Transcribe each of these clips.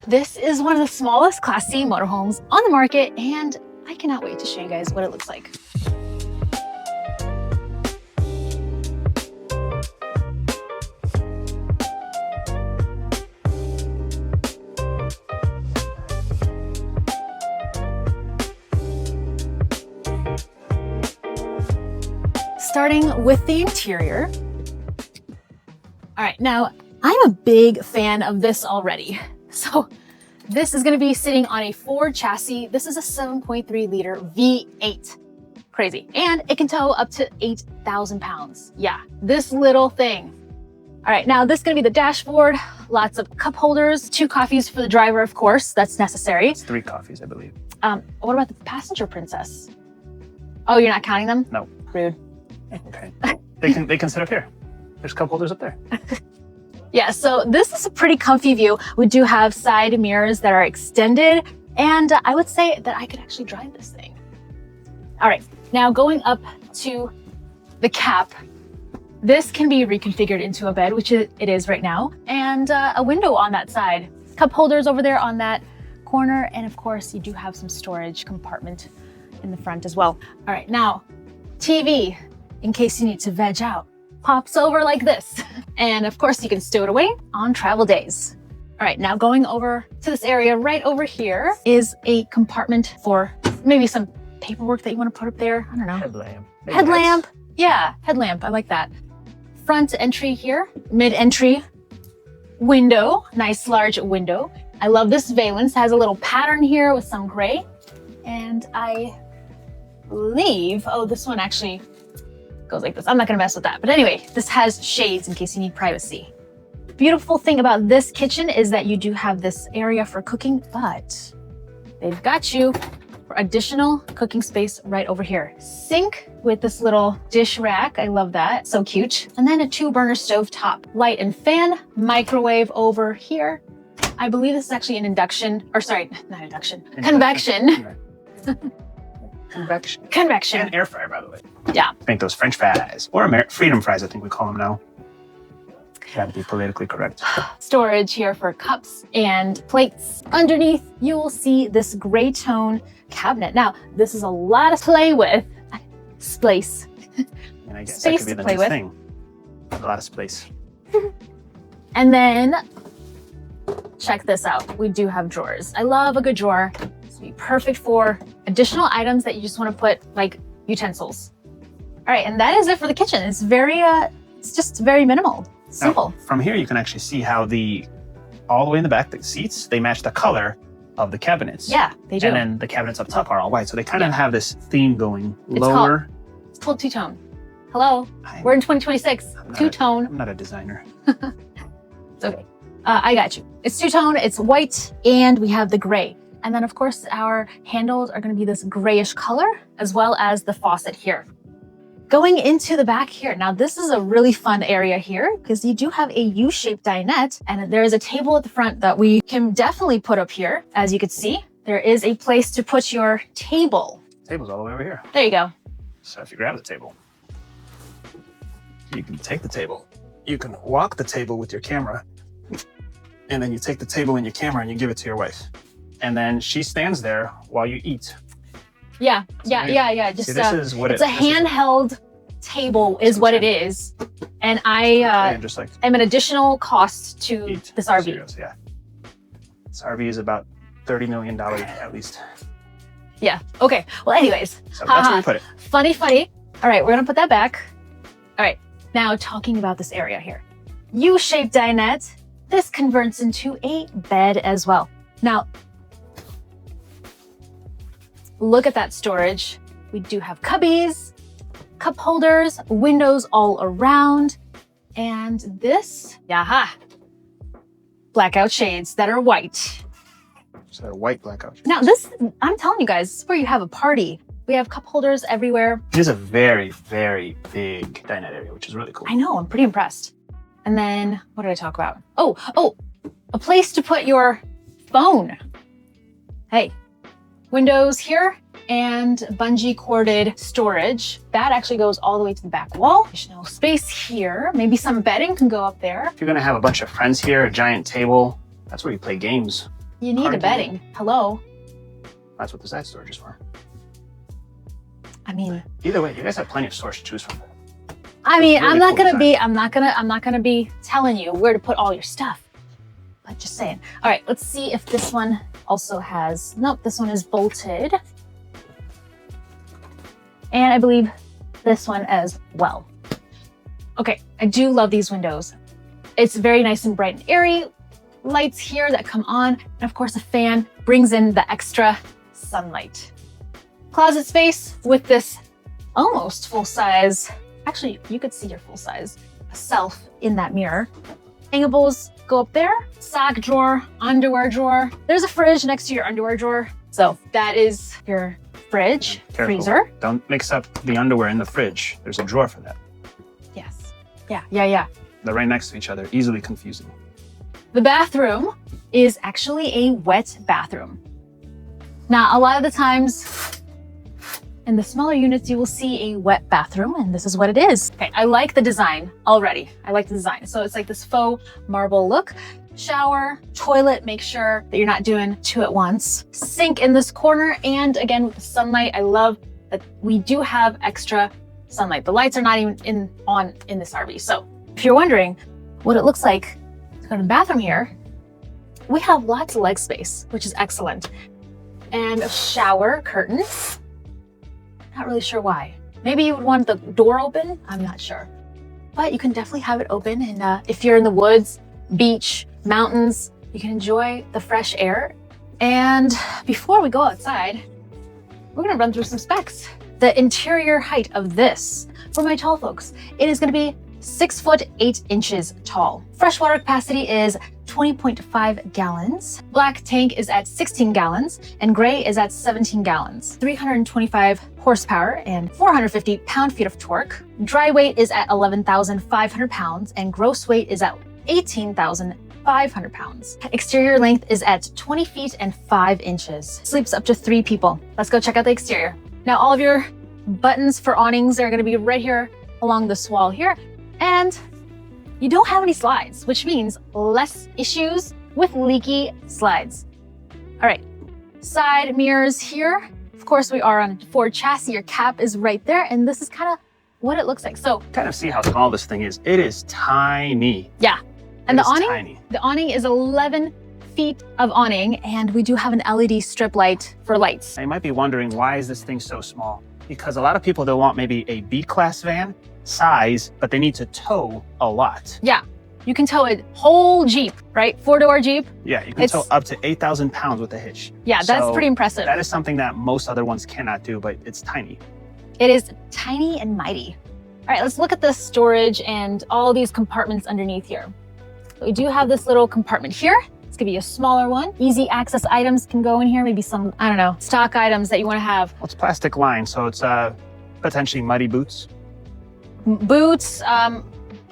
This is one of the smallest Class C motorhomes on the market, and I cannot wait to show you guys what it looks like. Starting with the interior. All right, now I'm a big fan of this already. So this is gonna be sitting on a Ford chassis. This is a 7.3 liter V8. Crazy. And it can tow up to 8,000 pounds. Yeah, this little thing. All right, now this is gonna be the dashboard. Lots of cup holders, 2 coffees for the driver, of course, that's necessary. It's 3 coffees, I believe. What about the passenger princess? Oh, you're not counting them? No. Rude. Okay. They can sit up here. There's cup holders up there. Yeah, so this is a pretty comfy view. We do have side mirrors that are extended, and I would say that I could actually drive this thing. All right, now going up to the cap, this can be reconfigured into a bed, which it is right now, and a window on that side. Cup holders over there on that corner, and of course you do have some storage compartment in the front as well. All right, now TV, in case you need to veg out, pops over like this. And of course you can stow it away on travel days. All right, now going over to this area right over here is a compartment for maybe some paperwork that you want to put up there. I don't know. Headlamp. Headlamp. Yeah, headlamp. I like that. Front entry here, mid-entry window, nice large window. I love this valance. It has a little pattern here with some gray. And I believe, oh, this one actually goes like this. I'm not gonna mess with that. But anyway, this has shades in case you need privacy. Beautiful thing about this kitchen is that you do have this area for cooking, but they've got you for additional cooking space right over here. Sink with this little dish rack. I love that, so cute. And then a 2-burner stove top. Light and fan, microwave over here. I believe this is actually an induction, or sorry, not induction, convection. Convection. Convection. And air fryer, by the way. Yeah. Make those French fries, or freedom fries, I think we call them now. Gotta be politically correct. Storage here for cups and plates. Underneath, you will see this gray tone cabinet. Now, this is a lot to play with. Space. And I guess Space that could be to the play new with. thing. A lot of space. And then, check this out. We do have drawers. I love a good drawer. This would be perfect for additional items that you just want to put, like utensils. All right, and that is it for the kitchen. It's very, it's just very minimal, simple. Now, from here, you can actually see how all the way in the back, the seats, they match the color of the cabinets. Yeah, they do. And then the cabinets up top are all white. So they kind of have this theme going It's lower. It's called two-tone. Hello, we're in 2026, two-tone. I'm not a designer. It's okay. I got you. It's two-tone, it's white, and we have the gray. And then of course our handles are gonna be this grayish color, as well as the faucet here. Going into the back here, now this is a really fun area here because you do have a U-shaped dinette, and there is a table at the front that we can definitely put up here. As you can see, there is a place to put your table. Table's all the way over here. There you go. So if you grab the table, you can take the table. You can walk the table with your camera, and then you take the table and your camera and you give it to your wife. And then she stands there while you eat. Yeah. Just see, this is what it's a handheld table is what it is. And and just like am an additional cost to eat. this RV. Serious, yeah. This RV is about $30 million at least. Yeah. Okay. Well, anyways. So that's where we put it. Funny. All right, we're gonna put that back. All right. Now talking about this area here. U-shaped dinette. This converts into a bed as well. Now, look at that storage. We do have cubbies, cup holders, windows all around, and this, blackout shades that are white. So they're white blackout shades. Now this, I'm telling you guys, this is where you have a party. We have cup holders everywhere. It is a very, very big dinette area, which is really cool. I know, I'm pretty impressed. And then, what did I talk about? Oh, a place to put your phone. Hey, windows here and bungee corded storage. That actually goes all the way to the back wall. Additional space here. Maybe some bedding can go up there. If you're gonna have a bunch of friends here, a giant table, that's where you play games. You need a bedding. Hello. That's what the side storage is for. I mean, either way, you guys have plenty of storage to choose from. I mean, really I'm not cool gonna be telling you where to put all your stuff. But just saying. All right, let's see if this one also has, nope, this one is bolted. And I believe this one as well. Okay, I do love these windows. It's very nice and bright and airy. Lights here that come on, and of course a fan brings in the extra sunlight. Closet space with this almost full-size, actually you could see your full-size self in that mirror. Hangables go up there, sock drawer, underwear drawer. There's a fridge next to your underwear drawer. So that is your fridge, freezer. Don't mix up the underwear in the fridge. There's a drawer for that. Yes. Yeah. They're right next to each other, easily confusing. The bathroom is actually a wet bathroom. Now, a lot of the times in the smaller units, you will see a wet bathroom, and this is what it is. Okay, I like the design already. I like the design. So it's like this faux marble look. Shower, toilet, make sure that you're not doing two at once. Sink in this corner, and again, with the sunlight, I love that we do have extra sunlight. The lights are not even on in this RV. So if you're wondering what it looks like to go to the bathroom here, we have lots of leg space, which is excellent. And a shower curtain. Not really sure why. Maybe you would want the door open. I'm not sure. But you can definitely have it open. And if you're in the woods, beach, mountains, you can enjoy the fresh air. And before we go outside, we're gonna run through some specs. The interior height of this, for my tall folks, it is gonna be 6 foot 8 inches tall. Freshwater capacity is 20.5 gallons. Black tank is at 16 gallons and gray is at 17 gallons. 325 horsepower and 450 pound-feet of torque. Dry weight is at 11,500 pounds and gross weight is at 18,500 pounds. Exterior length is at 20 feet and 5 inches. Sleeps up to 3 people. Let's go check out the exterior. Now, all of your buttons for awnings are gonna be right here along this wall here. And you don't have any slides, which means less issues with leaky slides. All right, side mirrors here. Of course, we are on a Ford chassis. Your cap is right there, and this is kind of what it looks like. So kind of see how small this thing is. It is tiny. Yeah, and the awning, tiny. The awning is 11 feet of awning, and we do have an LED strip light for lights. Now, you might be wondering, why is this thing so small? Because a lot of people, they'll want maybe a B-class van size, but they need to tow a lot. Yeah, you can tow a whole Jeep, right? 4-door Jeep. Yeah, you can tow up to 8,000 pounds with a hitch. Yeah, that's pretty impressive. That is something that most other ones cannot do, but it's tiny. It is tiny and mighty. All right, let's look at the storage and all these compartments underneath here. We do have this little compartment here. It's gonna be a smaller one. Easy access items can go in here. Maybe some, I don't know, stock items that you wanna have. Well, it's plastic lined, so it's potentially muddy boots. Boots,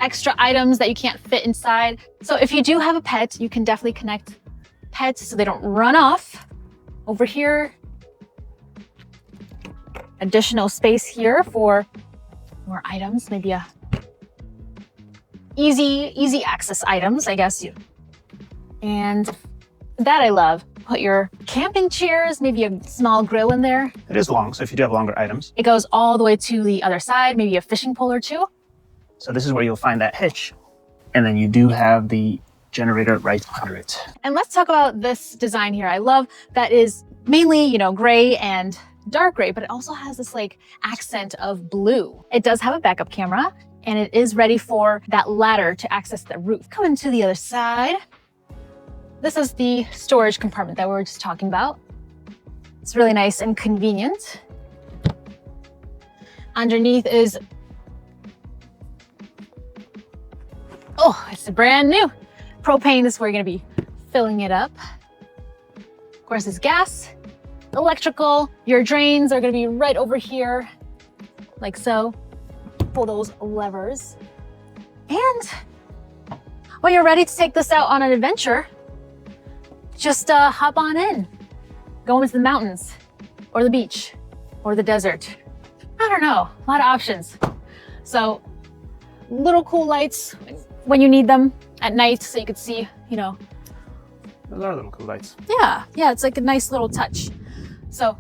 extra items that you can't fit inside. So if you do have a pet, you can definitely connect pets so they don't run off. Over here, additional space here for more items, maybe a easy access items, I guess. And that I love. Put your camping chairs, maybe a small grill in there. It is long, so if you do have longer items. It goes all the way to the other side, maybe a fishing pole or two. So this is where you'll find that hitch. And then you do have the generator right under it. And let's talk about this design here. I love that is mainly, gray and dark gray, but it also has this like accent of blue. It does have a backup camera and it is ready for that ladder to access the roof. Coming to the other side. This is the storage compartment that we were just talking about. It's really nice and convenient. Underneath is, it's brand new. Propane, this is where you're gonna be filling it up. Of course, it's gas, electrical. Your drains are gonna be right over here, like so. Pull those levers. And when you're ready to take this out on an adventure, just hop on in. Go into the mountains or the beach or the desert. I don't know, a lot of options. So little cool lights when you need them at night so you can see, the Those are little cool lights. Yeah, it's like a nice little touch. So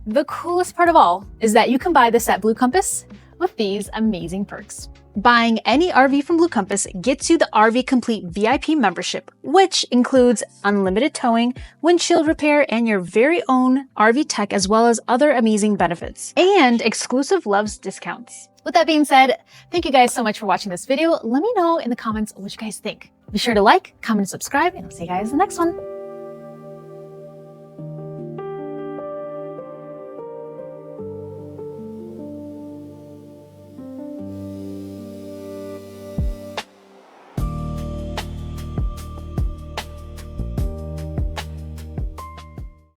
the coolest part of all is that you can buy this at Blue Compass with these amazing perks. Buying any RV from Blue Compass gets you the RV Complete VIP membership, which includes unlimited towing, windshield repair, and your very own RV tech, as well as other amazing benefits and exclusive Loves discounts. With that being said, thank you guys so much for watching this video. Let me know in the comments what you guys think. Be sure to like, comment, and subscribe, and I'll see you guys in the next one.